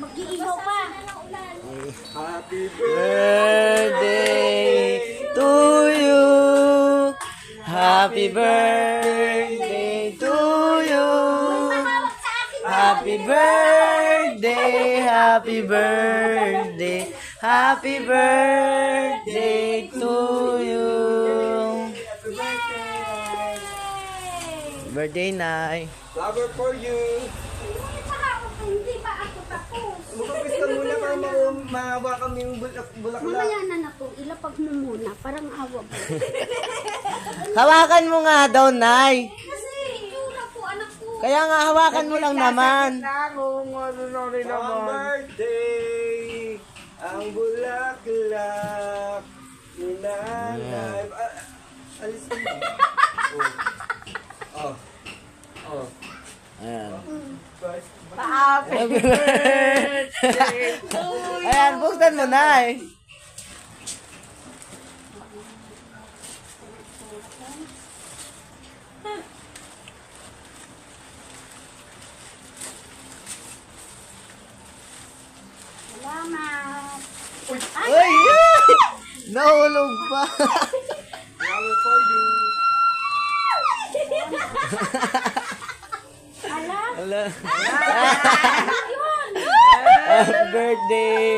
Mag-iihaw pa. Happy birthday to you. Happy birthday to you. Happy birthday, happy birthday, happy birthday to you. Birthday, Nay. Flower for you. Hindi pa ako tapos. Magpapista muna para mahawa kami yung bulaklak. Mamaya na na po, ilapag mo muna. Parang awa mo. Hawakan mo nga daw, Nay. Kasi, yura po, anak ko. Kaya nga, hawakan mo lang naman. Happy birthday, ang bulaklak ni nanay. Alis mo ba? Oh. Oh. Ayan. Happy birthday to you. Ayan, buksan mo, Nay. Salamat. Uy! Nahulog pa. Flower for you. Ala, Ala. yun. Happy birthday.